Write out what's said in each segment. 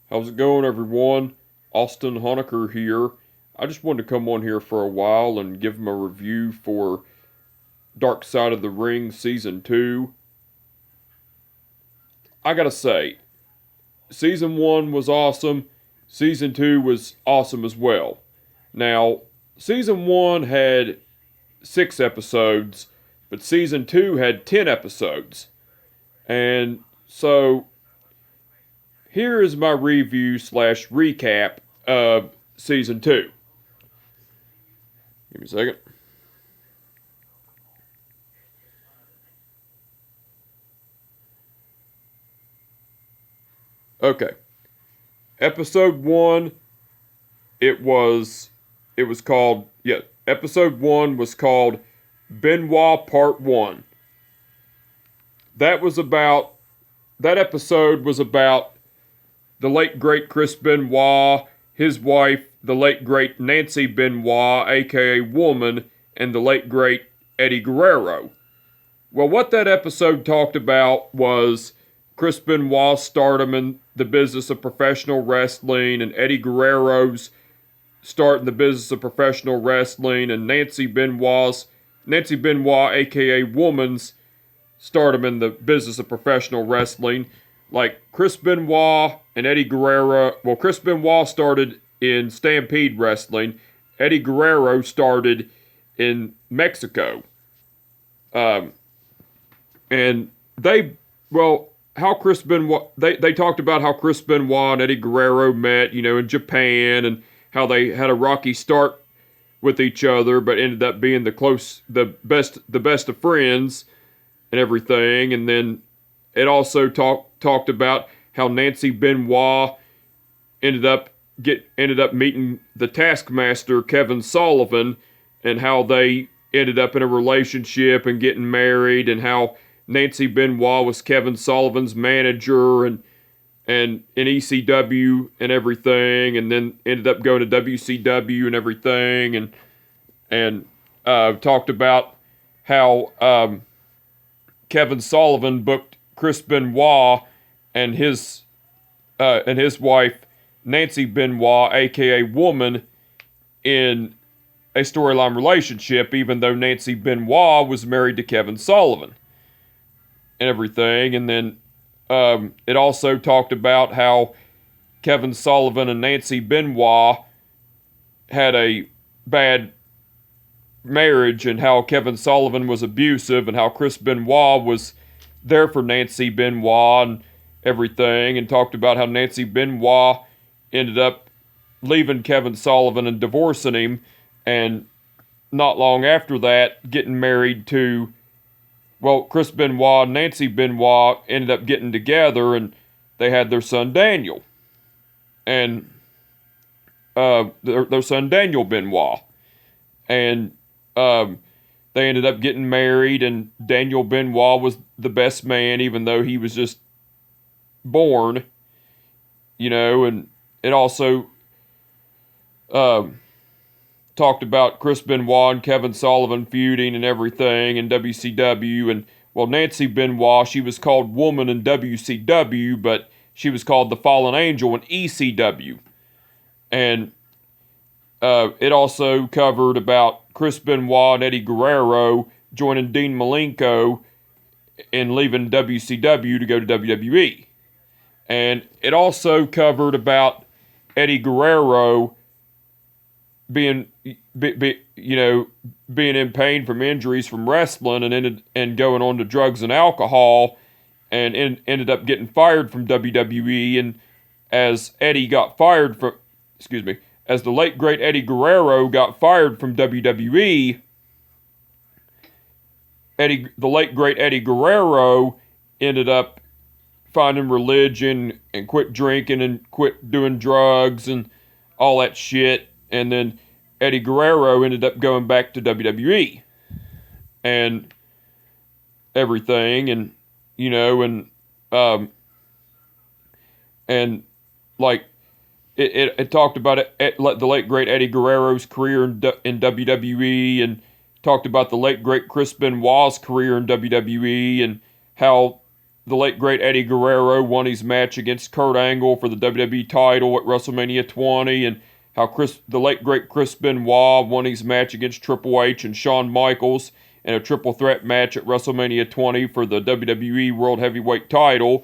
How's it going, everyone? Austin Honecker here. I just wanted to come on here for a while and give him a review for Dark Side of the Ring Season 2. I gotta say, Season 1 was awesome, Season 2 was awesome as well. Now, Season 1 had 6 episodes, but Season 2 had 10 episodes. And so, here is my review slash recap of Season 2. Give me a second. Okay. Episode 1, it was called, episode 1 was called Benoit Part 1. That was about that episode was about the late great Chris Benoit, his wife, the late great Nancy Benoit, aka Woman, and the late great Eddie Guerrero. Well, what that episode talked about was Chris Benoit's stardom in the business of professional wrestling, and Eddie Guerrero's start in the business of professional wrestling, and Nancy Benoit, aka Woman's stardom in the business of professional wrestling. Like Chris Benoit and Eddie Guerrero. Well, Chris Benoit started in Stampede Wrestling. Eddie Guerrero started in Mexico. Um, and how Chris Benoit, they talked about how Chris Benoit and Eddie Guerrero met, in Japan, and how they had a rocky start with each other, but ended up being the best of friends and everything. And then it also talked about how Nancy Benoit ended up meeting the Taskmaster Kevin Sullivan, and how they ended up in a relationship and getting married, and how Nancy Benoit was Kevin Sullivan's manager and in ECW and everything, and then ended up going to WCW and everything, and talked about how Kevin Sullivan booked Chris Benoit and his wife Nancy Benoit, aka Woman, in a storyline relationship, even though Nancy Benoit was married to Kevin Sullivan and everything. And then it also talked about how Kevin Sullivan and Nancy Benoit had a bad marriage, and how Kevin Sullivan was abusive, and how Chris Benoit was there for Nancy Benoit and everything, and talked about how Nancy Benoit ended up leaving Kevin Sullivan and divorcing him, and not long after that getting married to, Chris Benoit and Nancy Benoit ended up getting together, and they had their son Daniel, and their son Daniel Benoit, and they ended up getting married, and Daniel Benoit was the best man, even though he was just born, and it also talked about Chris Benoit and Kevin Sullivan feuding and everything in WCW, and Nancy Benoit, she was called Woman in WCW, but she was called the Fallen Angel in ECW, and it also covered about Chris Benoit and Eddie Guerrero joining Dean Malenko and leaving WCW to go to WWE. And it also covered about Eddie Guerrero being in pain from injuries from wrestling, and going on to drugs and alcohol, and ended up getting fired from WWE. And as the late great Eddie Guerrero got fired from WWE, the late great Eddie Guerrero ended up finding religion and quit drinking and quit doing drugs and all that shit. And then Eddie Guerrero ended up going back to WWE and everything, and and like it talked about the late great Eddie Guerrero's career in WWE, and talked about the late great Chris Benoit's career in WWE, and how the late great Eddie Guerrero won his match against Kurt Angle for the WWE title at WrestleMania 20, and how the late great Chris Benoit won his match against Triple H and Shawn Michaels in a triple threat match at WrestleMania 20 for the WWE World Heavyweight title,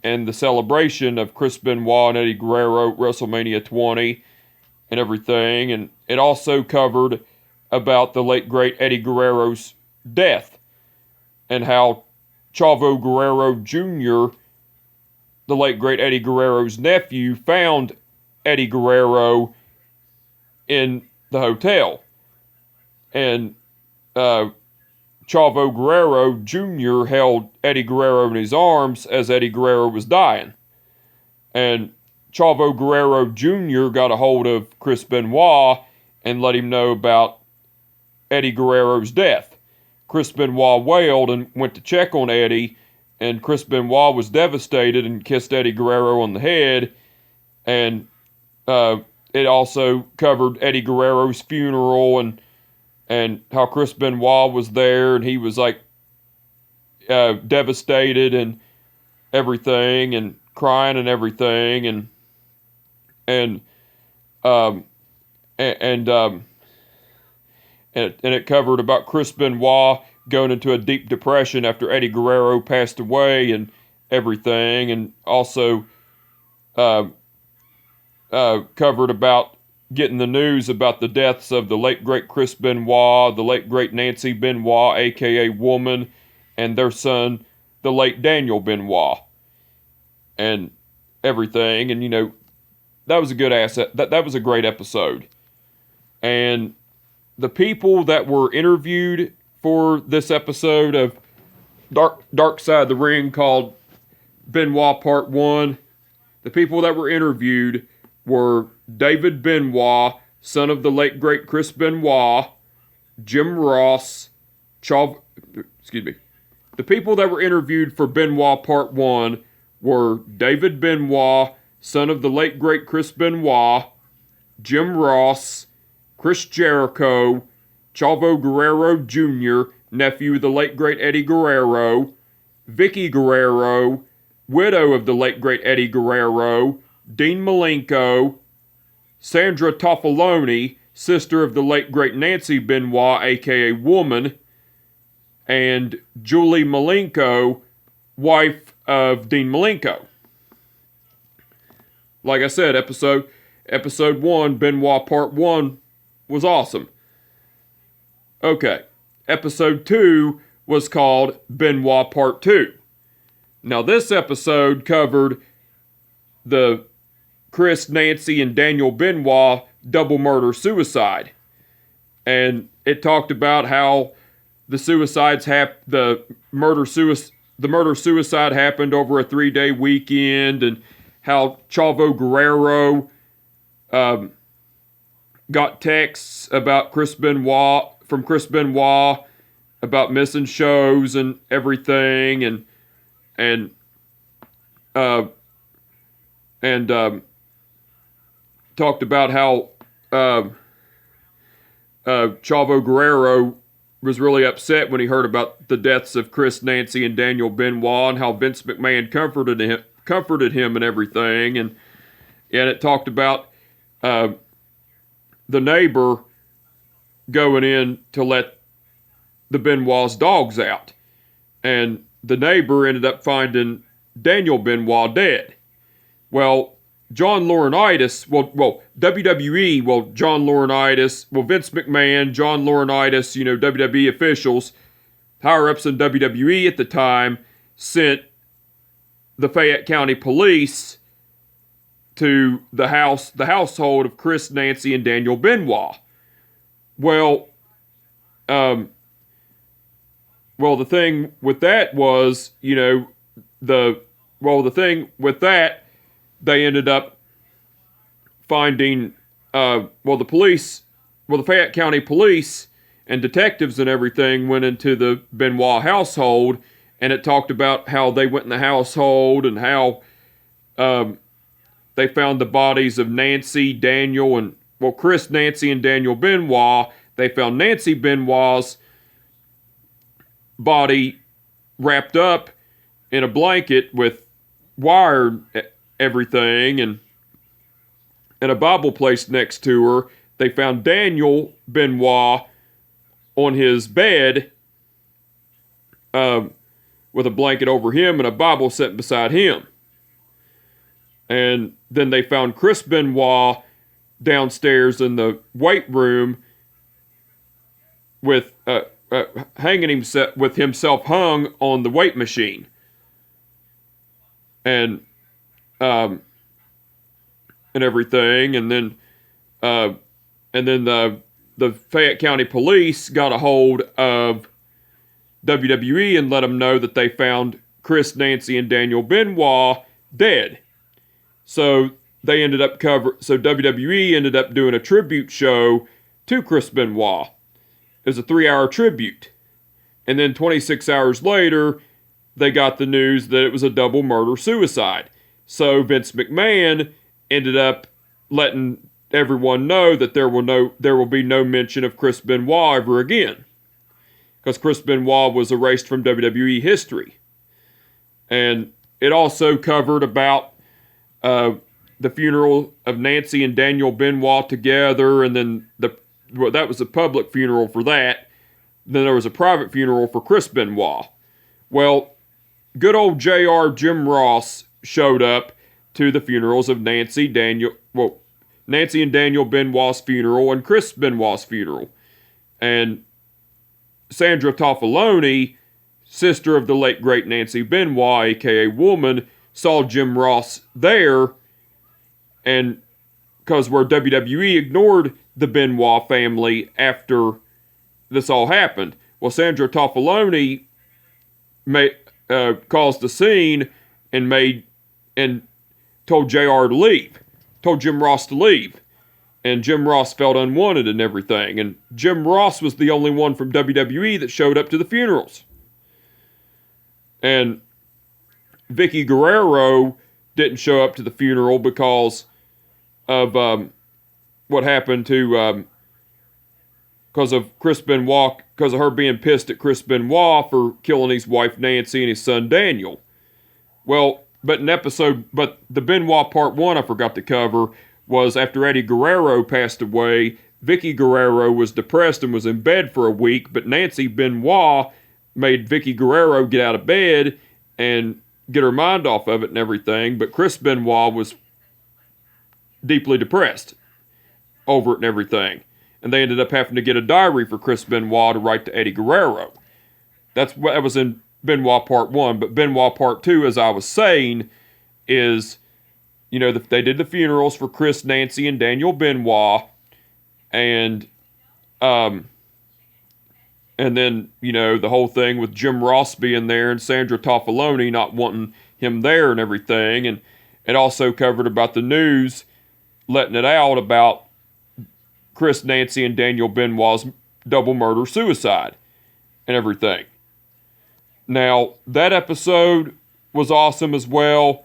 and the celebration of Chris Benoit and Eddie Guerrero at WrestleMania 20 and everything. And it also covered about the late great Eddie Guerrero's death and how Chavo Guerrero Jr., the late great Eddie Guerrero's nephew, found Eddie Guerrero in the hotel. And Chavo Guerrero Jr. held Eddie Guerrero in his arms as Eddie Guerrero was dying. And Chavo Guerrero Jr. got a hold of Chris Benoit and let him know about Eddie Guerrero's death. Chris Benoit wailed and went to check on Eddie, and Chris Benoit was devastated and kissed Eddie Guerrero on the head. And it also covered Eddie Guerrero's funeral and how Chris Benoit was there, and he was like devastated and everything, and crying and everything, and it covered about Chris Benoit going into a deep depression after Eddie Guerrero passed away and everything, and also covered about getting the news about the deaths of the late great Chris Benoit, the late great Nancy Benoit, aka Woman, and their son, the late Daniel Benoit, and everything. And that was a good asset. That was a great episode. And the people that were interviewed for this episode of Dark Side of the Ring, called Benoit Part 1, the people that were interviewed were David Benoit, son of the late great Chris Benoit, Jim Ross, The people that were interviewed for Benoit Part 1 were David Benoit, son of the late great Chris Benoit, Jim Ross, Chris Jericho, Chavo Guerrero Jr., nephew of the late great Eddie Guerrero, Vicky Guerrero, widow of the late great Eddie Guerrero, Dean Malenko, Sandra Toffoloni, sister of the late great Nancy Benoit, aka Woman, and Julie Malenko, wife of Dean Malenko. Like I said, episode 1, Benoit Part 1, was awesome. Okay, episode 2 was called Benoit Part 2. Now this episode covered the Chris, Nancy, and Daniel Benoit double murder-suicide. And it talked about how the murder-suicide happened over a 3-day weekend, and how Chavo Guerrero got texts about from Chris Benoit about missing shows and everything, and talked about how Chavo Guerrero was really upset when he heard about the deaths of Chris, Nancy, and Daniel Benoit, and how Vince McMahon comforted him and everything, and it talked about the neighbor going in to let the Benoit's dogs out, and the neighbor ended up finding Daniel Benoit dead. Well, John Laurinaitis, WWE, John Laurinaitis, Vince McMahon, John Laurinaitis, WWE officials, higher-ups in WWE at the time, sent the Fayette County Police to the household of Chris, Nancy, and Daniel Benoit. The thing with that was, they ended up finding, the Fayette County Police and detectives and everything went into the Benoit household, and it talked about how they went in the household and how they found the bodies of Nancy, Daniel, and, Chris, Nancy, and Daniel Benoit. They found Nancy Benoit's body wrapped up in a blanket with wire everything and a Bible placed next to her. They found Daniel Benoit on his bed with a blanket over him and a Bible set beside him. And then they found Chris Benoit downstairs in the weight room with hanging himself with himself hung on the weight machine. And everything, and then the Fayette County Police got a hold of WWE and let them know that they found Chris, Nancy, and Daniel Benoit dead. So they ended up So WWE ended up doing a tribute show to Chris Benoit. It was a 3-hour tribute, and then 26 hours later, they got the news that it was a double murder-suicide. So Vince McMahon ended up letting everyone know that there will be no mention of Chris Benoit ever again, because Chris Benoit was erased from WWE history. And it also covered about the funeral of Nancy and Daniel Benoit together, and then that was a public funeral for that. Then there was a private funeral for Chris Benoit. Well, good old JR Jim Ross showed up to the funerals of Nancy and Daniel Benoit's funeral and Chris Benoit's funeral. And Sandra Toffaloni, sister of the late great Nancy Benoit, aka Woman, saw Jim Ross there, and because where WWE ignored the Benoit family after this all happened. Well, Sandra Toffaloni caused the scene and told JR to leave, told Jim Ross to leave. And Jim Ross felt unwanted and everything. And Jim Ross was the only one from WWE that showed up to the funerals. And Vicky Guerrero didn't show up to the funeral because of what happened to, because of Chris Benoit, because of her being pissed at Chris Benoit for killing his wife Nancy and his son Daniel. Well, but the Benoit Part 1 I forgot to cover was after Eddie Guerrero passed away, Vicky Guerrero was depressed and was in bed for a week, but Nancy Benoit made Vicky Guerrero get out of bed and get her mind off of it and everything, but Chris Benoit was deeply depressed over it and everything. And they ended up having to get a diary for Chris Benoit to write to Eddie Guerrero. That was in Benoit Part 1, but Benoit Part 2, as I was saying, is, they did the funerals for Chris, Nancy, and Daniel Benoit, and then, the whole thing with Jim Ross being there and Sandra Toffaloni not wanting him there and everything, and it also covered about the news letting it out about Chris, Nancy, and Daniel Benoit's double murder-suicide and everything. Now, that episode was awesome as well.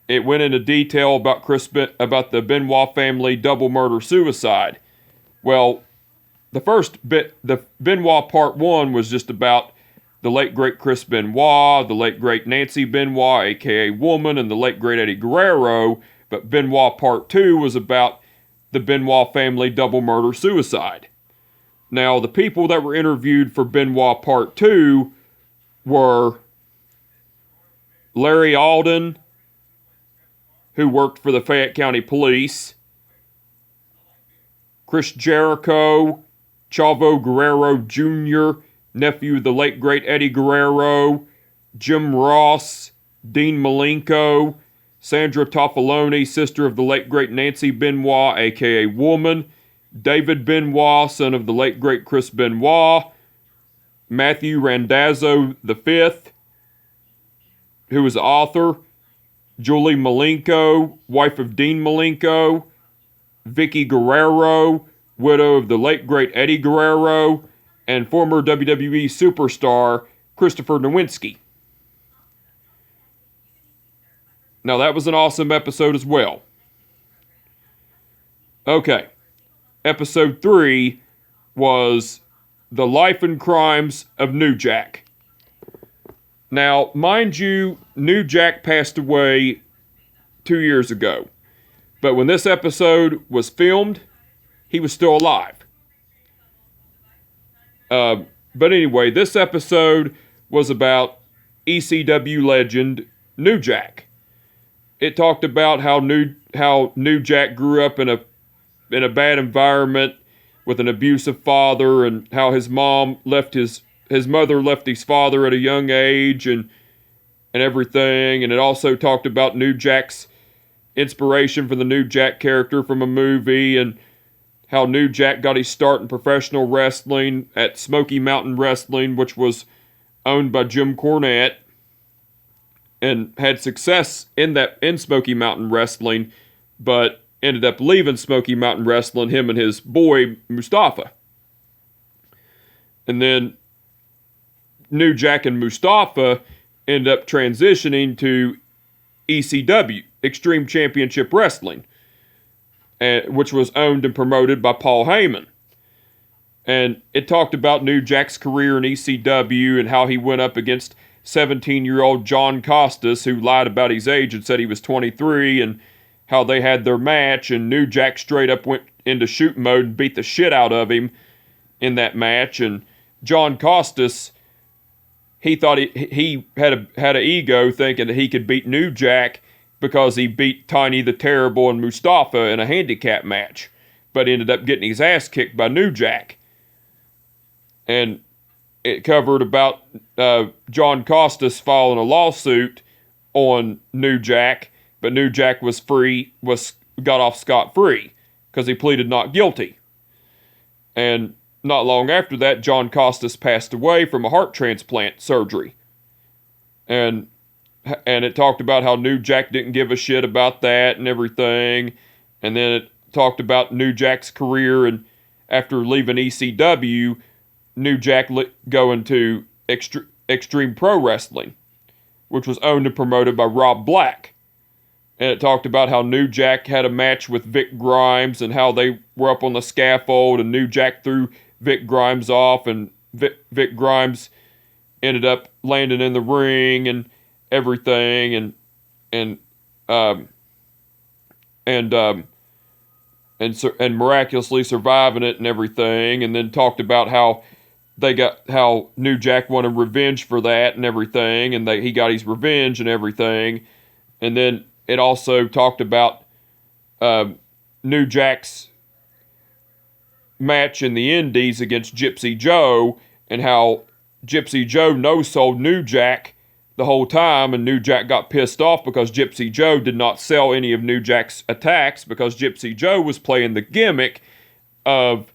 It went into detail about the Benoit family double murder-suicide. Well, the Benoit Part 1 was just about the late great Chris Benoit, the late great Nancy Benoit, aka Woman, and the late great Eddie Guerrero, but Benoit Part 2 was about the Benoit family double murder-suicide. Now, the people that were interviewed for Benoit Part 2 were Larry Alden, who worked for the Fayette County Police, Chris Jericho, Chavo Guerrero Jr., nephew of the late great Eddie Guerrero, Jim Ross, Dean Malenko, Sandra Toffaloni, sister of the late great Nancy Benoit, aka Woman, David Benoit, son of the late great Chris Benoit, Matthew Randazzo V, who was the author, Julie Malenko, wife of Dean Malenko, Vicky Guerrero, widow of the late great Eddie Guerrero, and former WWE superstar Christopher Nowinski. Now, that was an awesome episode as well. Okay. Episode 3 was The Life and Crimes of New Jack. Now, mind you, New Jack passed away 2 years ago. But when this episode was filmed, he was still alive. But anyway, this episode was about ECW legend New Jack. It talked about how New Jack grew up in a bad environment with an abusive father, and how his mother left his father at a young age, and everything. And it also talked about New Jack's inspiration for the New Jack character from a movie, and how New Jack got his start in professional wrestling at Smoky Mountain Wrestling, which was owned by Jim Cornette, and had success in Smoky Mountain Wrestling, but ended up leaving Smoky Mountain Wrestling, him and his boy Mustafa. And then New Jack and Mustafa end up transitioning to ECW, Extreme Championship Wrestling, which was owned and promoted by Paul Heyman. And it talked about New Jack's career in ECW and how he went up against 17-year-old John Costas, who lied about his age and said he was 23, and how they had their match, and New Jack straight up went into shoot mode and beat the shit out of him in that match. And John Costas, he thought he had an ego, thinking that he could beat New Jack because he beat Tiny the Terrible and Mustafa in a handicap match, but ended up getting his ass kicked by New Jack. And it covered about John Costas filing a lawsuit on New Jack, but New Jack got off scot-free because he pleaded not guilty. And not long after that, John Costas passed away from a heart transplant surgery. And it talked about how New Jack didn't give a shit about that and everything. And then it talked about New Jack's career, and after leaving ECW, New Jack going to Extreme Pro Wrestling, which was owned and promoted by Rob Black. And it talked about how New Jack had a match with Vic Grimes, and how they were up on the scaffold, and New Jack threw Vic Grimes off, and Vic Grimes ended up landing in the ring and everything, and miraculously surviving it and everything. And then talked about how New Jack wanted revenge for that and everything, and he got his revenge and everything. And then it also talked about New Jack's match in the Indies against Gypsy Joe, and how Gypsy Joe no-sold New Jack the whole time, and New Jack got pissed off because Gypsy Joe did not sell any of New Jack's attacks, because Gypsy Joe was playing the gimmick of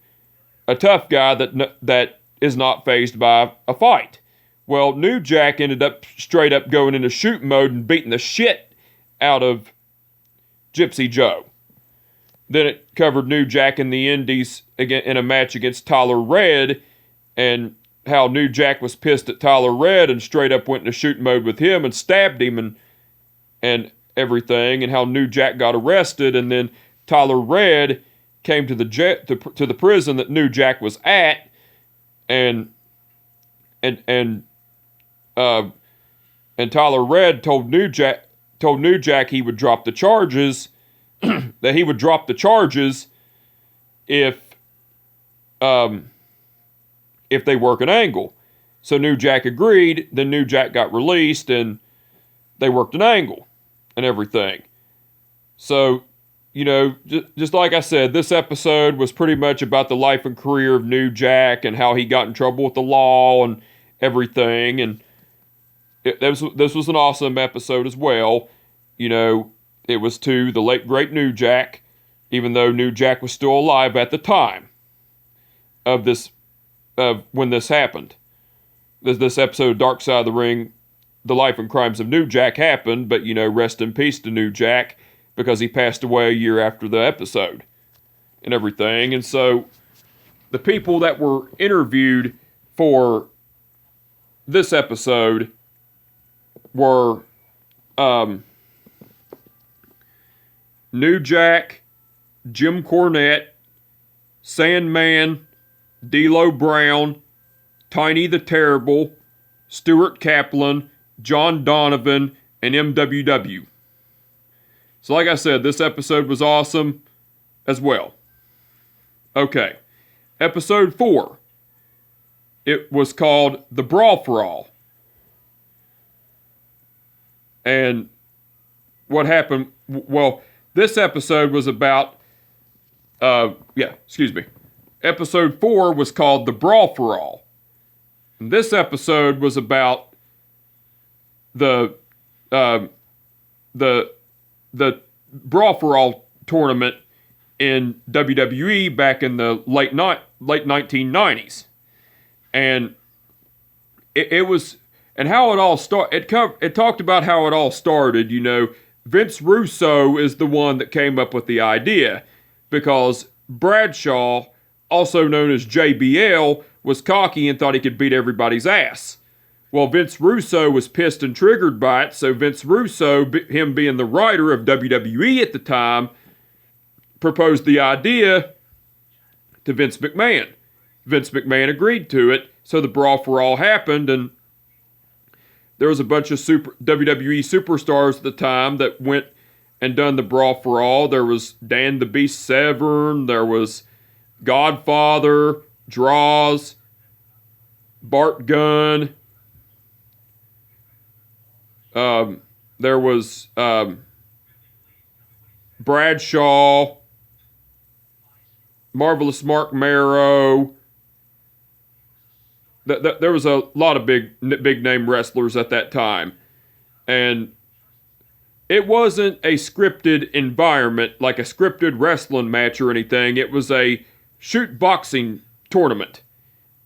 a tough guy that is not fazed by a fight. Well, New Jack ended up straight up going into shoot mode and beating the shit out of Gypsy Joe. Then it covered New Jack in the Indies again in a match against Tyler Red, and how New Jack was pissed at Tyler Red and straight up went into shoot mode with him and stabbed him and everything, and how New Jack got arrested, and then Tyler Red came to the prison that New Jack was at, and Tyler Red told New Jack he would drop the charges, that he would drop the charges if they work an angle. So New Jack agreed. Then New Jack got released, and they worked an angle and everything. So, just like I said, this episode was pretty much about the life and career of New Jack, and how he got in trouble with the law and everything. And this was an awesome episode as well. It was to the late great New Jack, even though New Jack was still alive at the time of when this happened. This episode of Dark Side of the Ring, The Life and Crimes of New Jack, happened, but rest in peace to New Jack, because he passed away a year after the episode and everything. And so the people that were interviewed for this episode were New Jack, Jim Cornette, Sandman, D'Lo Brown, Tiny the Terrible, Stuart Kaplan, John Donovan, and MWW. So like I said, this episode was awesome as well. Okay, episode 4. It was called The Brawl for All. And what happened, well, this episode was about, Episode 4 was called The Brawl for All. And this episode was about the Brawl for All tournament in WWE back in the late 1990s. And it was, and how it all started, it talked about how it all started, you know. Vince Russo is the one that came up with the idea, because Bradshaw, also known as JBL, was cocky and thought he could beat everybody's ass. Well, Vince Russo was pissed and triggered by it, so Vince Russo, him being the writer of WWE at the time, proposed the idea to Vince McMahon. Vince McMahon agreed to it, so the Brawl for All happened, and there was a bunch of WWE superstars at the time that went and done the Brawl for All. There was Dan the Beast Severn, there was Godfather, Droz, Bart Gunn, there was Bradshaw, Marvelous Mark Marrow. There was a lot of big name wrestlers at that time. And it wasn't a scripted environment, like a scripted wrestling match or anything. It was a shoot boxing tournament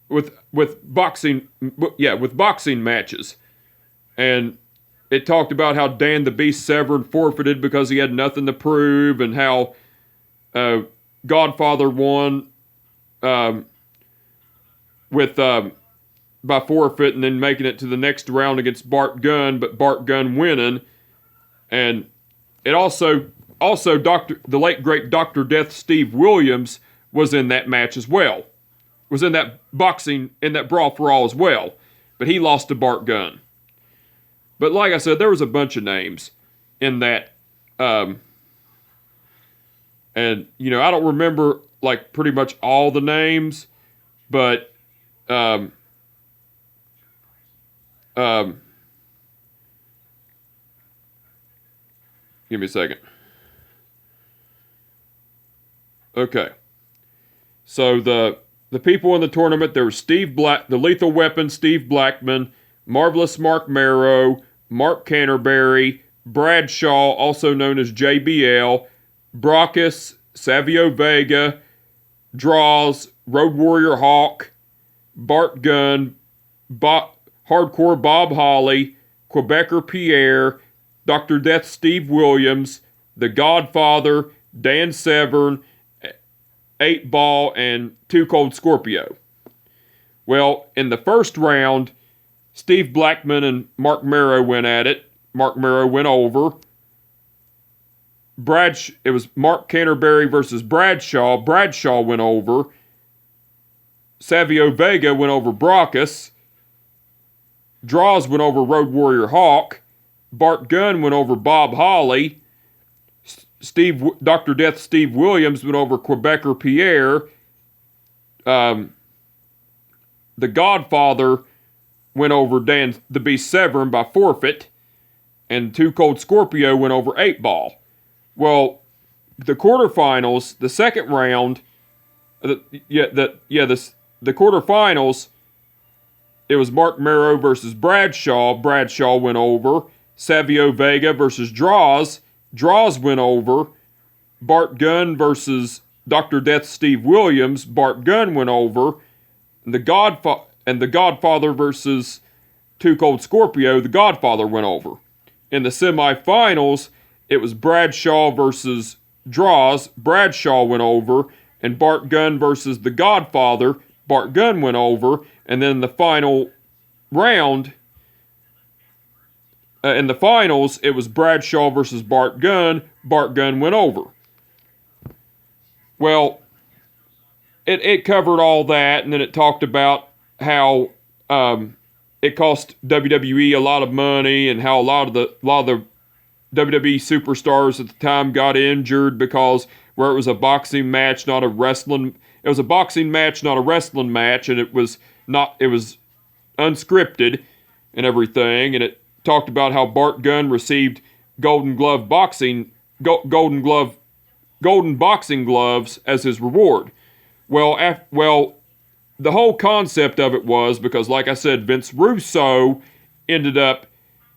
with boxing matches. And it talked about how Dan the Beast Severn forfeited because he had nothing to prove, and how Godfather won by forfeit and then making it to the next round against Bart Gunn, but Bart Gunn winning. And it also the late great Dr. Death Steve Williams was in that match as well. Was in that Brawl for All as well. But he lost to Bart Gunn. But like I said, there was a bunch of names in that. And, you know, I don't remember, like, pretty much all the names. But, give me a second. Okay. So the people in the tournament, there was the Lethal Weapon, Steve Blackman, Marvelous Mark Marrow, Mark Canterbury, Bradshaw, also known as JBL, Brockus, Savio Vega, Droz, Road Warrior Hawk, Bart Gunn, Hardcore Bob Holly, Quebecer Pierre, Dr. Death Steve Williams, The Godfather, Dan Severn, 8 Ball, and 2 Cold Scorpio. Well, in the first round, Steve Blackman and Mark Marrow went at it. Mark Marrow went over. It was Mark Canterbury versus Bradshaw. Bradshaw went over. Savio Vega went over Brockus. Droz went over Road Warrior Hawk. Bart Gunn went over Bob Holly. Dr. Death Steve Williams went over Quebecer Pierre. The Godfather went over Dan the Beast Severn by forfeit. And 2 Cold Scorpio went over 8 Ball. Well, the quarterfinals, the second round, the quarterfinals, it was Mark Marrow versus Bradshaw. Bradshaw went over. Savio Vega versus Droz. Droz went over. Bart Gunn versus Dr. Death Steve Williams. Bart Gunn went over. And the Godfather versus 2 Cold Scorpio. The Godfather went over. In the semifinals, it was Bradshaw versus Droz. Bradshaw went over. And Bart Gunn versus the Godfather. Bart Gunn went over. And then the final round, in the finals, it was Bradshaw versus Bart Gunn. Bart Gunn went over. Well, it covered all that, and then it talked about how it cost WWE a lot of money, and how a lot of the WWE superstars at the time got injured because where it was a boxing match, not a wrestling. It was a boxing match, not a wrestling match, and it was unscripted and everything. And it talked about how Bart Gunn received golden boxing gloves as his reward. Well, the whole concept of it was because, like I said, Vince Russo ended up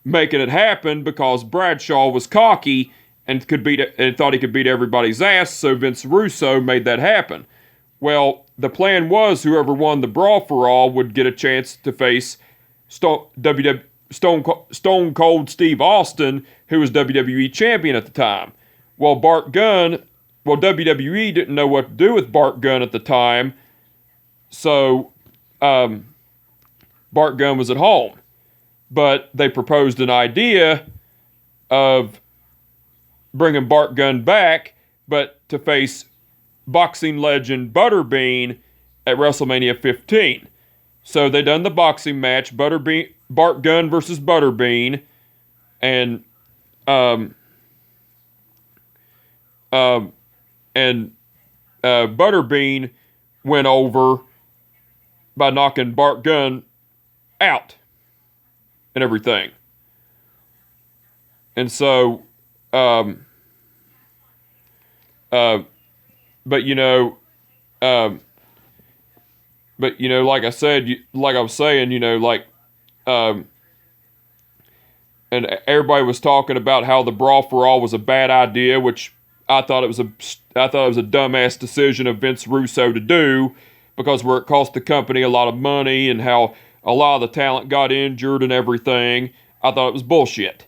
making it happen because Bradshaw was cocky and thought he could beat everybody's ass. So Vince Russo made that happen. Well, the plan was whoever won the Brawl for All would get a chance to face Stone Cold Steve Austin, who was WWE champion at the time. Well, WWE didn't know what to do with Bart Gunn at the time, so Bart Gunn was at home. But they proposed an idea of bringing Bart Gunn back, but to face boxing legend Butterbean at WrestleMania 15. So they done the boxing match, Bart Gunn versus Butterbean, and Butterbean went over by knocking Bart Gunn out and everything. And so, but like I said, like I was saying, and everybody was talking about how the Brawl for All was a bad idea, which I thought it was a dumbass decision of Vince Russo to do, because where it cost the company a lot of money and how a lot of the talent got injured and everything, I thought it was bullshit.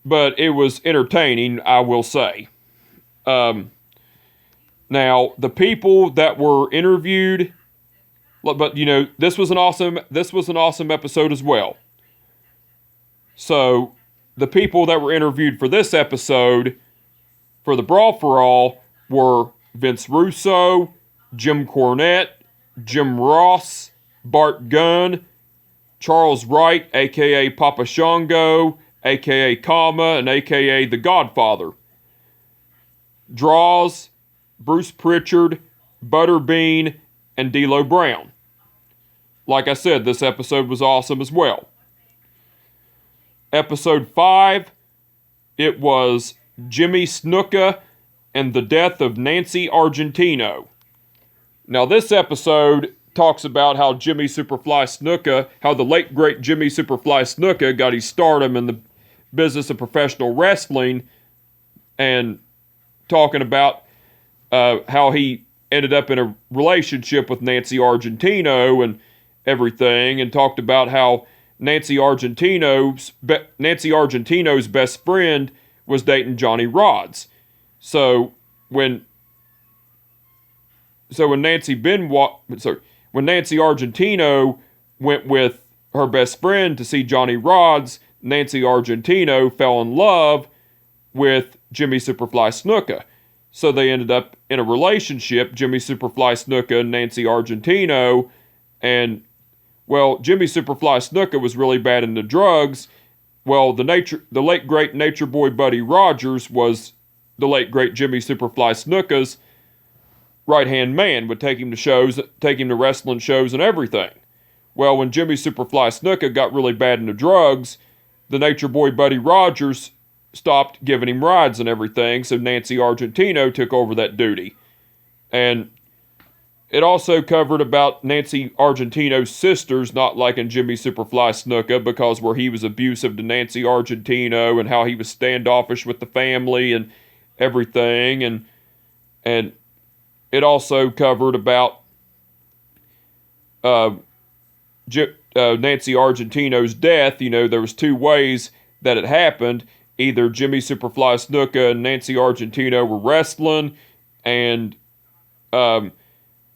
But it was entertaining, I will say. Now, the people that were interviewed, but this was an awesome episode as well. So, the people that were interviewed for this episode, for the Brawl for All, were Vince Russo, Jim Cornette, Jim Ross, Bart Gunn, Charles Wright, a.k.a. Papa Shango, a.k.a. Kama, and a.k.a. The Godfather. Draws, Bruce Pritchard, Butterbean, and D'Lo Brown. Like I said, this episode was awesome as well. Episode 5, it was Jimmy Snuka and the death of Nancy Argentino. Now this episode talks about how the late great Jimmy Superfly Snuka got his stardom in the business of professional wrestling, and talking about how he ended up in a relationship with Nancy Argentino and everything, and talked about how Nancy Argentino's best friend was dating Johnny Rodz. So when Nancy Argentino went with her best friend to see Johnny Rodz, Nancy Argentino fell in love with Jimmy Superfly Snuka. So they ended up in a relationship, Jimmy Superfly Snuka and Nancy Argentino, and Jimmy Superfly Snuka was really bad into drugs. Well, the late great Nature Boy Buddy Rogers was the late great Jimmy Superfly Snuka's right-hand man, would take him to wrestling shows and everything. Well, when Jimmy Superfly Snuka got really bad into drugs, the Nature Boy Buddy Rogers stopped giving him rides and everything, so Nancy Argentino took over that duty. And it also covered about Nancy Argentino's sisters not liking Jimmy Superfly Snuka because where he was abusive to Nancy Argentino and how he was standoffish with the family and everything. And it also covered about Nancy Argentino's death. There was two ways that it happened. Either Jimmy Superfly Snuka and Nancy Argentino were wrestling and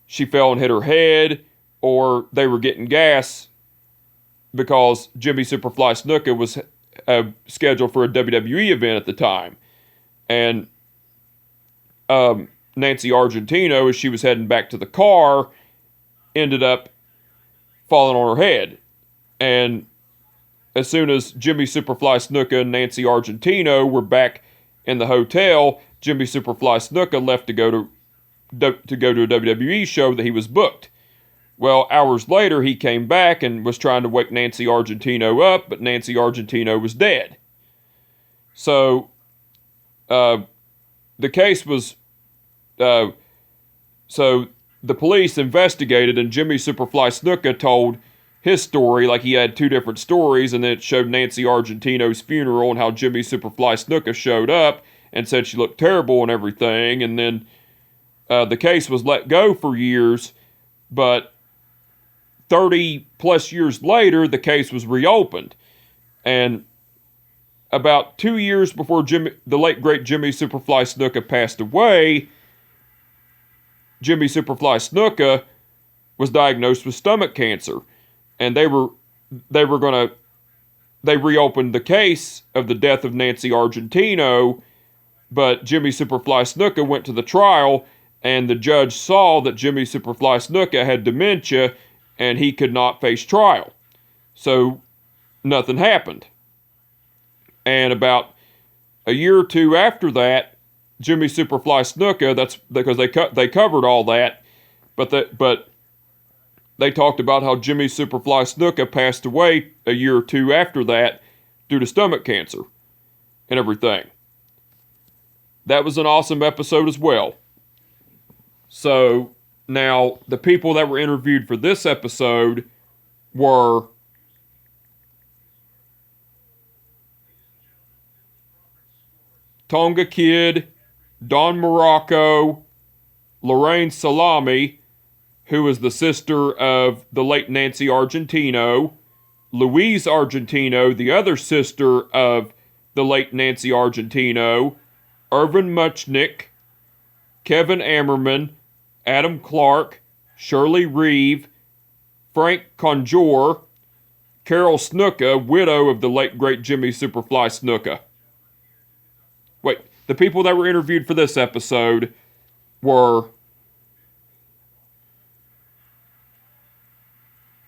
she fell and hit her head, or they were getting gas because Jimmy Superfly Snuka was scheduled for a WWE event at the time. And Nancy Argentino, as she was heading back to the car, ended up falling on her head. And as soon as Jimmy Superfly Snuka and Nancy Argentino were back in the hotel, Jimmy Superfly Snuka left to go to a WWE show that he was booked. Well, hours later, he came back and was trying to wake Nancy Argentino up, but Nancy Argentino was dead. So, the case was, so the police investigated, and Jimmy Superfly Snuka told his story, like he had two different stories, and then it showed Nancy Argentino's funeral and how Jimmy Superfly Snuka showed up and said she looked terrible and everything, and then the case was let go for years, but 30 plus years later, the case was reopened. And about 2 years before the late great Jimmy Superfly Snuka passed away, Jimmy Superfly Snuka was diagnosed with stomach cancer. And they reopened the case of the death of Nancy Argentino, but Jimmy Superfly Snuka went to the trial, and the judge saw that Jimmy Superfly Snuka had dementia, and he could not face trial. So nothing happened. And about a year or two after that, Jimmy Superfly Snuka, that's because they covered all that, but they talked about how Jimmy Superfly Snuka passed away a year or two after that due to stomach cancer and everything. That was an awesome episode as well. So now the people that were interviewed for this episode were Tonga Kid, Don Morocco, Lorraine Salami, who was the sister of the late Nancy Argentino, Louise Argentino, the other sister of the late Nancy Argentino, Irvin Muchnick, Kevin Ammerman, Adam Clark, Shirley Reeve, Frank Conjure, Carol Snuka, widow of the late great Jimmy Superfly Snuka. Wait, the people that were interviewed for this episode were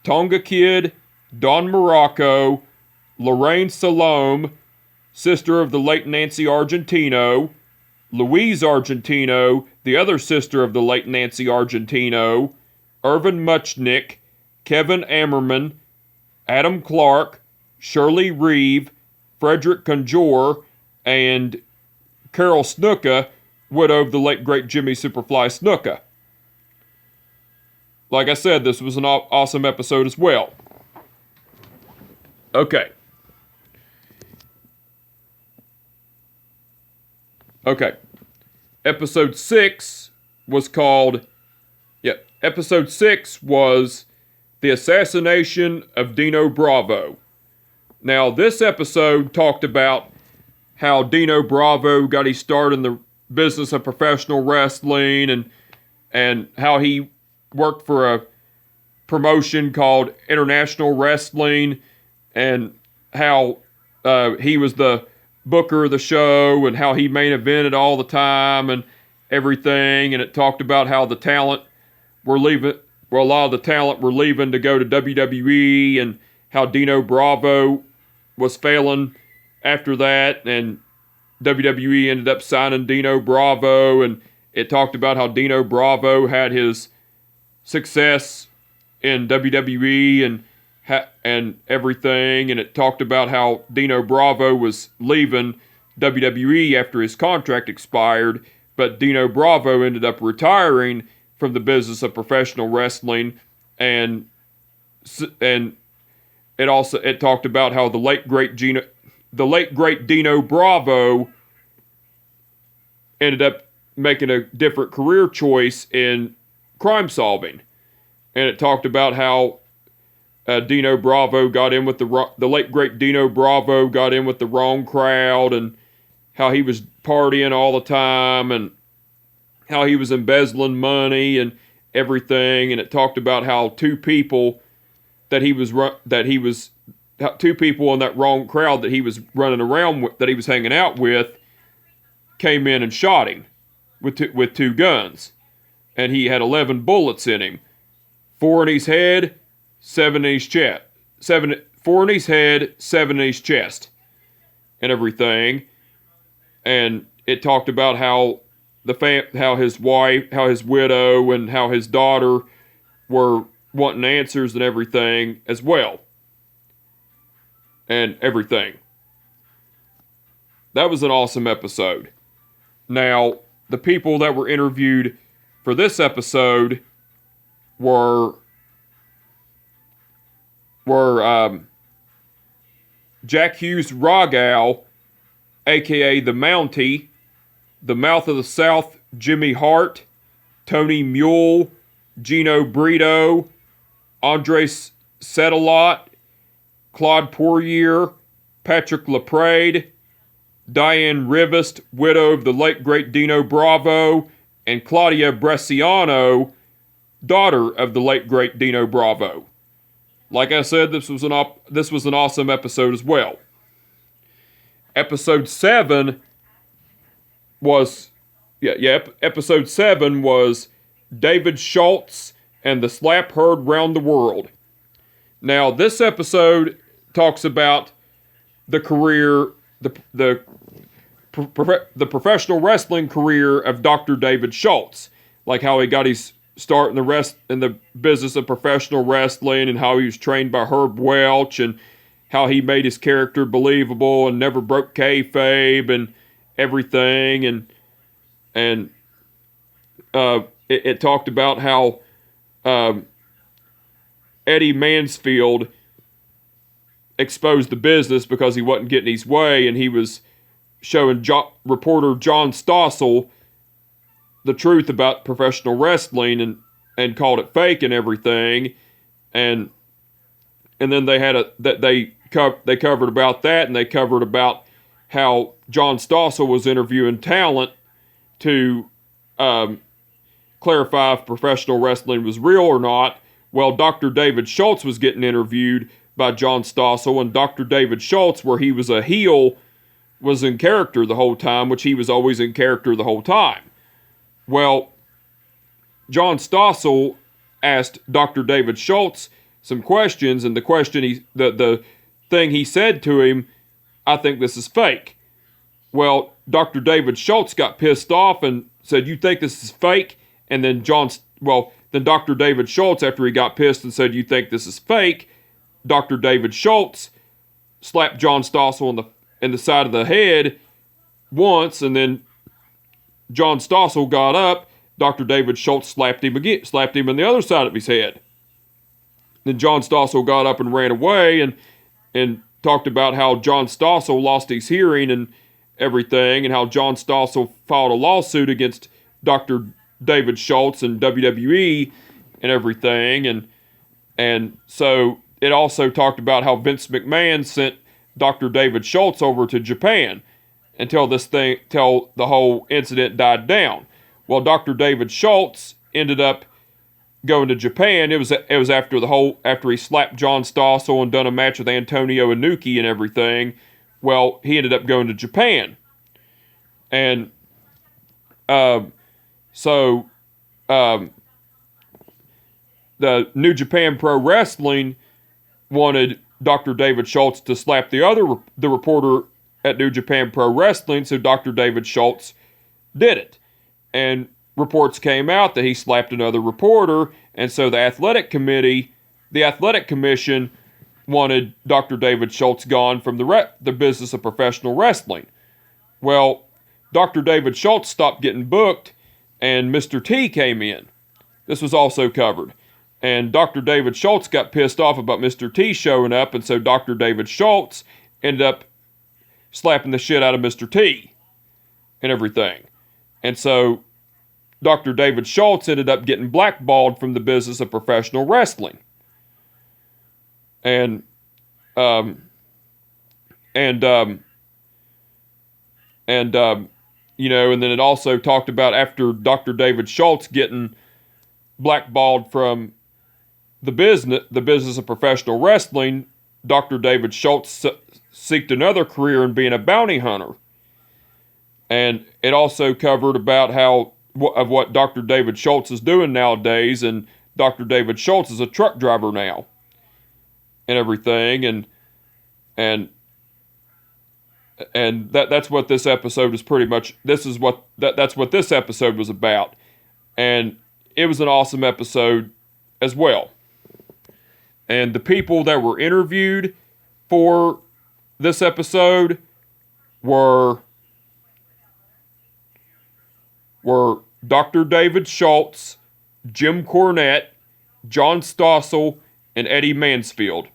Tonga Kid, Don Morocco, Lorraine Salome, sister of the late Nancy Argentino, Louise Argentino, the other sister of the late Nancy Argentino, Irvin Muchnick, Kevin Ammerman, Adam Clark, Shirley Reeve, Frederick Conjure, and Carol Snuka, widow of the late great Jimmy Superfly Snuka. Like I said, this was an awesome episode as well. Okay. Episode 6 was called... Episode 6 was The Assassination of Dino Bravo. Now, this episode talked about how Dino Bravo got his start in the business of professional wrestling and how he worked for a promotion called International Wrestling, and how he was the booker of the show, and how he main evented all the time and everything. And it talked about how the talent were leaving, well, a lot of the talent were leaving to go to WWE, and how Dino Bravo was failing after that, and WWE ended up signing Dino Bravo. And it talked about how Dino Bravo had his success in WWE and everything, and it talked about how Dino Bravo was leaving WWE after his contract expired, but Dino Bravo ended up retiring from the business of professional wrestling, and it talked about how the late great Dino Bravo ended up making a different career choice in crime solving. And it talked about how Dino Bravo got in with the late great Dino Bravo got in with the wrong crowd, and how he was partying all the time, and how he was embezzling money and everything. And it talked about how two people in that wrong crowd that he was running around with, that he was hanging out with, came in and shot him with two guns, and he had 11 bullets in him. 4 in his head, 7 in his chest, 4 in his head, 7 in his chest, and everything. And it talked about how how his wife, how his widow, and how his daughter were wanting answers and everything as well. And everything. That was an awesome episode. Now, the people that were interviewed for this episode were Jack Hughes Rogow, aka the Mountie, the Mouth of the South, Jimmy Hart, Tony Mule, Gino Brito, Andres Setalot, Claude Poirier, Patrick LaPrade, Diane Rivest, widow of the late great Dino Bravo, and Claudia Bresciano, daughter of the late great Dino Bravo. Like I said, this was an awesome episode as well. Episode 7 was episode 7 was David Schultz and the Slap Heard Round the World. Now, this episode talks about the career, the professional wrestling career of Dr. David Schultz, like how he got his start in the business of professional wrestling, and how he was trained by Herb Welch, and how he made his character believable and never broke kayfabe and everything, and it talked about how Eddie Mansfield exposed the business because he wasn't getting his way, and he was showing reporter John Stossel the truth about professional wrestling and called it fake and everything, and then they had they covered about that, and they covered about how John Stossel was interviewing talent to clarify if professional wrestling was real or not. Well, Dr. David Schultz was getting interviewed by John Stossel, and Dr. David Schultz, where he was a heel, was in character the whole time, which he was always in character the whole time. Well, John Stossel asked Dr. David Schultz some questions, and the thing he said to him, "I think this is fake." Well, Dr. David Schultz got pissed off and said, "You think this is fake?" And then then Dr. David Schultz, after he got pissed and said, "You think this is fake," Dr. David Schultz slapped John Stossel in the side of the head once, and then John Stossel got up. Dr. David Schultz slapped him in the other side of his head. Then John Stossel got up and ran away, and talked about how John Stossel lost his hearing and everything, and how John Stossel filed a lawsuit against Dr. David Schultz and WWE and everything, and so it also talked about how Vince McMahon sent Dr. David Schultz over to Japan till the whole incident died down. Well, Dr. David Schultz ended up going to Japan. It was after he slapped John Stossel and done a match with Antonio Inoki and everything. Well, he ended up going to Japan, and the New Japan Pro Wrestling wanted Dr. David Schultz to slap the reporter at New Japan Pro Wrestling, so Dr. David Schultz did it. And reports came out that he slapped another reporter, and so the athletic commission wanted Dr. David Schultz gone from the business of professional wrestling. Well, Dr. David Schultz stopped getting booked, and Mr. T came in. This was also covered. And Dr. David Schultz got pissed off about Mr. T showing up, and so Dr. David Schultz ended up slapping the shit out of Mr. T and everything. And so Dr. David Schultz ended up getting blackballed from the business of professional wrestling. And then it also talked about after Dr. David Schultz getting blackballed from the business of professional wrestling, Dr. David Schultz seeked another career in being a bounty hunter. And it also covered about what Dr. David Schultz is doing nowadays, and Dr. David Schultz is a truck driver now. and everything, and that's what this episode is pretty much. That's what this episode was about, and it was an awesome episode as well. And the people that were interviewed for this episode were Dr. David Schultz, Jim Cornette, John Stossel, and Eddie Mansfield.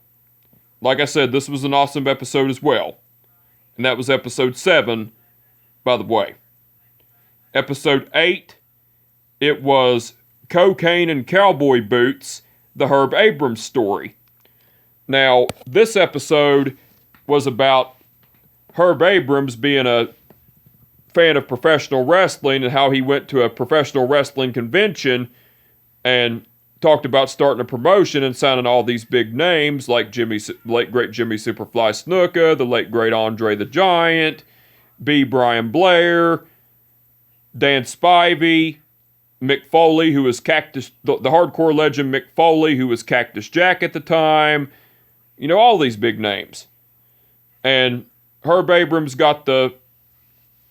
Like I said, this was an awesome episode as well. And that was episode 7, by the way. Episode 8, it was Cocaine and Cowboy Boots, the Herb Abrams story. Now, this episode was about Herb Abrams being a fan of professional wrestling and how he went to a professional wrestling convention and talked about starting a promotion and signing all these big names like late great Jimmy Superfly Snuka, the late great Andre the Giant, B. Brian Blair, Dan Spivey, Mick Foley, who was the hardcore legend Mick Foley, who was Cactus Jack at the time. You know, all these big names. And Herb Abrams got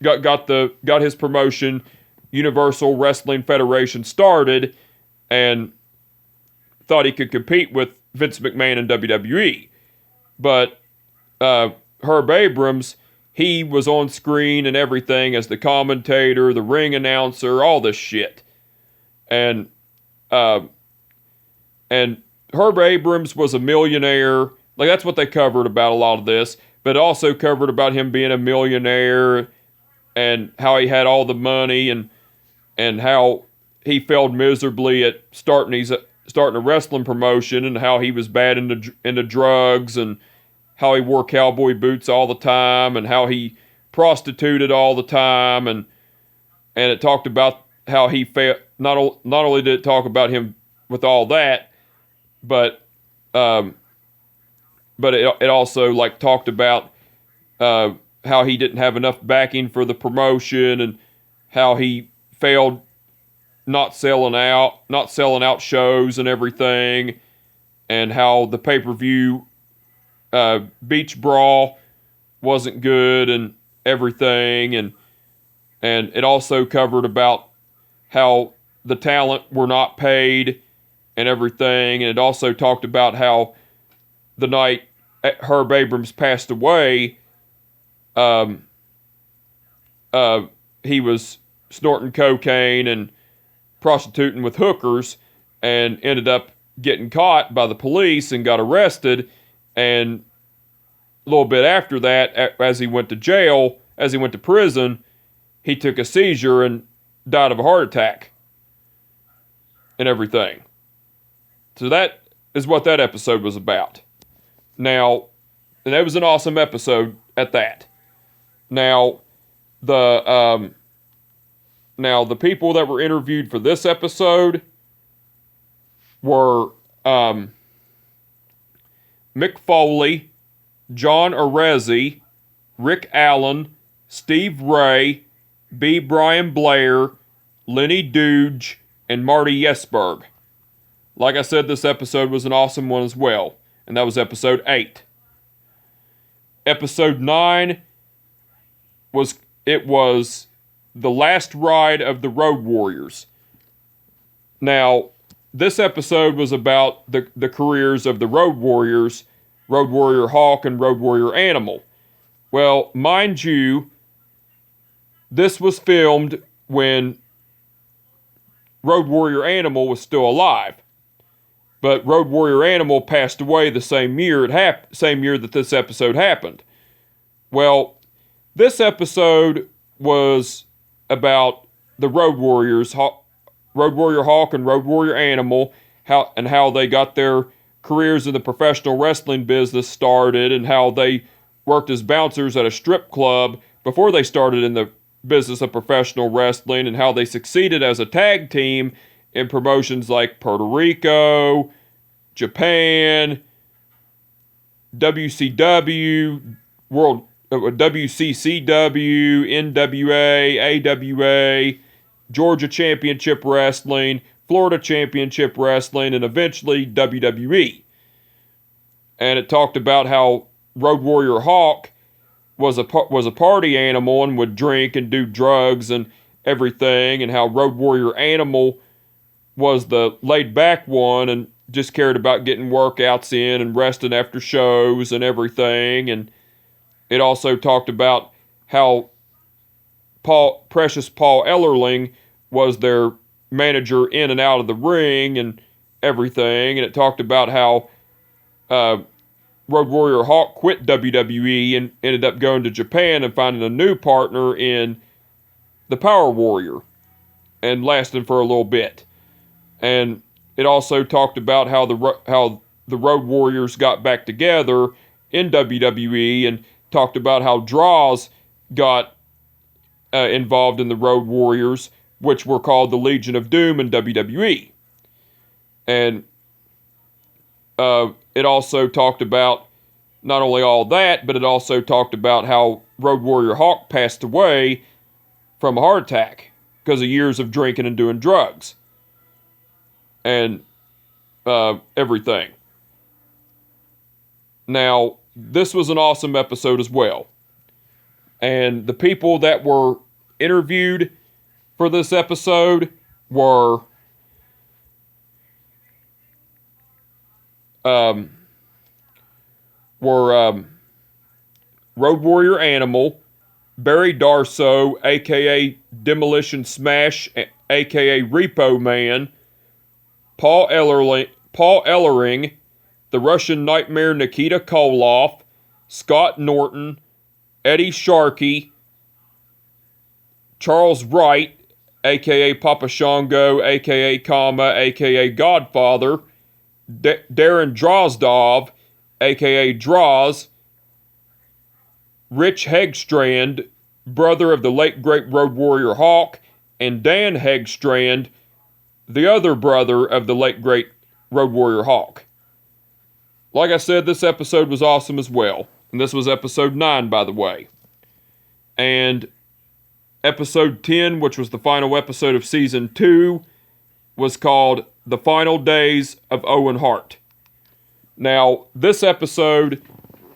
his promotion, Universal Wrestling Federation, started, and thought he could compete with Vince McMahon in WWE. But Herb Abrams, he was on screen and everything as the commentator, the ring announcer, all this shit. And Herb Abrams was a millionaire. Like, that's what they covered about a lot of this. But it also covered about him being a millionaire and how he had all the money and how he failed miserably at starting a wrestling promotion, and how he was bad into drugs, and how he wore cowboy boots all the time, and how he prostituted all the time, and it talked about how he failed. Not only did it talk about him with all that, but it also like talked about how he didn't have enough backing for the promotion, and how he failed not selling out shows and everything, and how the pay-per-view Beach Brawl wasn't good and everything, and it also covered about how the talent were not paid and everything, and it also talked about how the night Herb Abrams passed away, he was snorting cocaine and prostituting with hookers, and ended up getting caught by the police and got arrested. And a little bit after that, as he went to prison, he took a seizure and died of a heart attack and everything. So that is what that episode was about. Now, and it was an awesome episode at that. Now, the people that were interviewed for this episode were Mick Foley, John Arezzi, Rick Allen, Steve Ray, B. Brian Blair, Lenny Dooge, and Marty Yesberg. Like I said, this episode was an awesome one as well, and that was episode 8. Episode 9 was The Last Ride of the Road Warriors. Now, this episode was about the careers of the Road Warriors, Road Warrior Hawk and Road Warrior Animal. Well, mind you, this was filmed when Road Warrior Animal was still alive. But Road Warrior Animal passed away the same year that this episode happened. Well, this episode was about the Road Warriors, Road Warrior Hawk and Road Warrior Animal, how they got their careers in the professional wrestling business started, and how they worked as bouncers at a strip club before they started in the business of professional wrestling, and how they succeeded as a tag team in promotions like Puerto Rico, Japan, WCW, WCCW, NWA, AWA, Georgia Championship Wrestling, Florida Championship Wrestling, and eventually WWE. and it talked about how Road Warrior Hawk was a party animal and would drink and do drugs and everything, and how Road Warrior Animal was the laid back one and just cared about getting workouts in and resting after shows and everything. And it also talked about how Precious Paul Ellerling was their manager in and out of the ring and everything. And it talked about how Road Warrior Hawk quit WWE and ended up going to Japan and finding a new partner in the Power Warrior and lasting for a little bit. And it also talked about how the Road Warriors got back together in WWE, and talked about how Droz got involved in the Road Warriors, which were called the Legion of Doom in WWE. And it also talked about not only all that, but it also talked about how Road Warrior Hawk passed away from a heart attack because of years of drinking and doing drugs and everything. Now, this was an awesome episode as well. And the people that were interviewed for this episode were Road Warrior Animal, Barry Darsow, a.k.a. Demolition Smash, a.k.a. Repo Man, Paul Ellering, the Russian Nightmare Nikita Koloff, Scott Norton, Eddie Sharkey, Charles Wright, a.k.a. Papa Shango, a.k.a. Kama, a.k.a. Godfather, Darren Drozdov, a.k.a. Droz, Rich Hegstrand, brother of the late great Road Warrior Hawk, and Dan Hegstrand, the other brother of the late great Road Warrior Hawk. Like I said, this episode was awesome as well. And this was episode 9, by the way. And episode 10, which was the final episode of season 2, was called The Final Days of Owen Hart. Now, this episode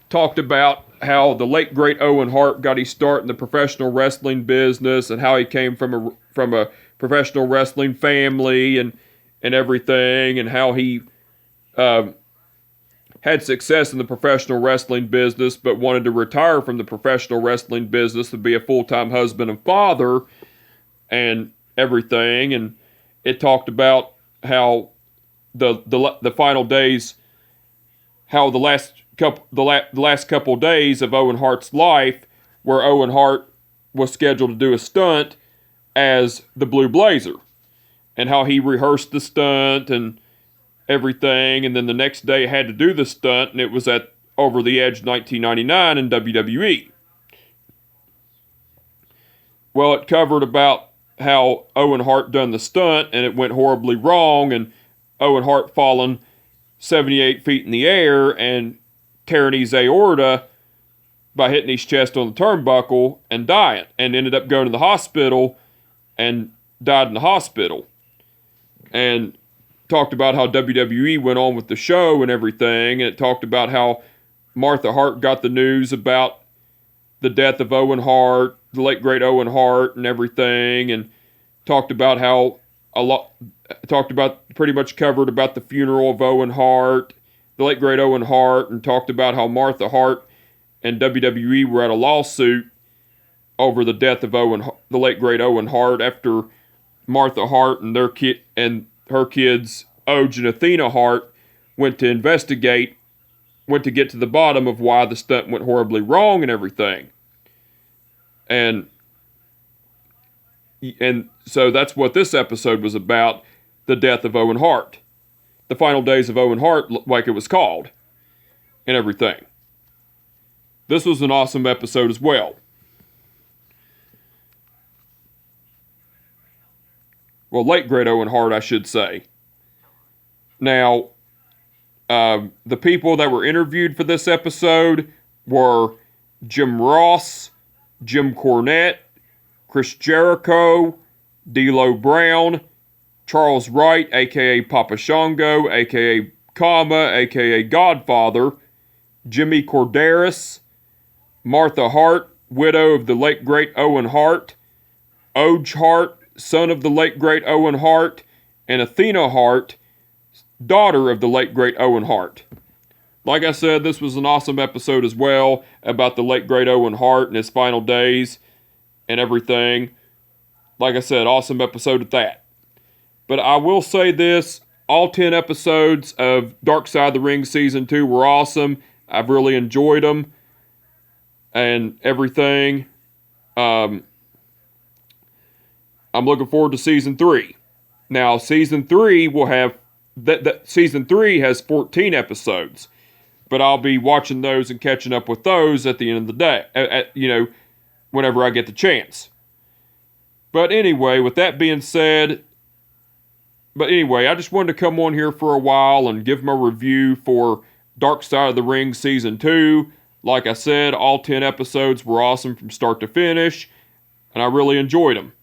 talked about how the late great Owen Hart got his start in the professional wrestling business, and how he came from a professional wrestling family and everything, and how he had success in the professional wrestling business, but wanted to retire from the professional wrestling business to be a full-time husband and father and everything. And it talked about how the final days, how the last couple days of Owen Hart's life, where Owen Hart was scheduled to do a stunt as the Blue Blazer, and how he rehearsed the stunt and everything, and then the next day had to do the stunt, and it was at Over the Edge 1999 in WWE. Well, it covered about how Owen Hart done the stunt, and it went horribly wrong, and Owen Hart fallen 78 feet in the air and tearing his aorta by hitting his chest on the turnbuckle and dying, and ended up going to the hospital and died in the hospital. And talked about how WWE went on with the show and everything, and it talked about how Martha Hart got the news about the death of Owen Hart, the late great Owen Hart, and everything, and talked about how pretty much covered about the funeral of Owen Hart, the late great Owen Hart, and talked about how Martha Hart and WWE were at a lawsuit over the death of the late great Owen Hart, after Martha Hart and her kids, Oge and Athena Hart, went to get to the bottom of why the stunt went horribly wrong and everything. And so that's what this episode was about, the death of Owen Hart. The Final Days of Owen Hart, like it was called, and everything. This was an awesome episode as well. Well, late great Owen Hart, I should say. Now, the people that were interviewed for this episode were Jim Ross, Jim Cornette, Chris Jericho, D'Lo Brown, Charles Wright, a.k.a. Papa Shango, a.k.a. Kama, a.k.a. Godfather, Jimmy Corderas, Martha Hart, widow of the late great Owen Hart, Oj Hart, son of the late great Owen Hart, and Athena Hart, daughter of the late great Owen Hart. Like I said, this was an awesome episode as well about the late great Owen Hart and his final days and everything. Like I said, awesome episode at that. But I will say this, all 10 episodes of Dark Side of the Ring Season 2 were awesome. I've really enjoyed them and everything. I'm looking forward to Season 3. Now, Season 3 will have... Season 3 has 14 episodes. But I'll be watching those and catching up with those at the end of the day. Whenever I get the chance. But anyway, with that being said... I just wanted to come on here for a while and give my review for Dark Side of the Ring Season 2. Like I said, all 10 episodes were awesome from start to finish, and I really enjoyed them.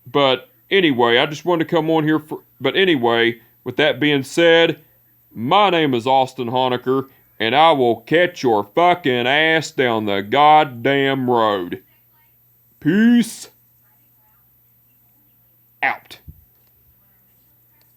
But anyway, I just wanted to come on here for... But anyway, with that being said, my name is Austin Honecker, and I will catch your fucking ass down the goddamn road. Peace out.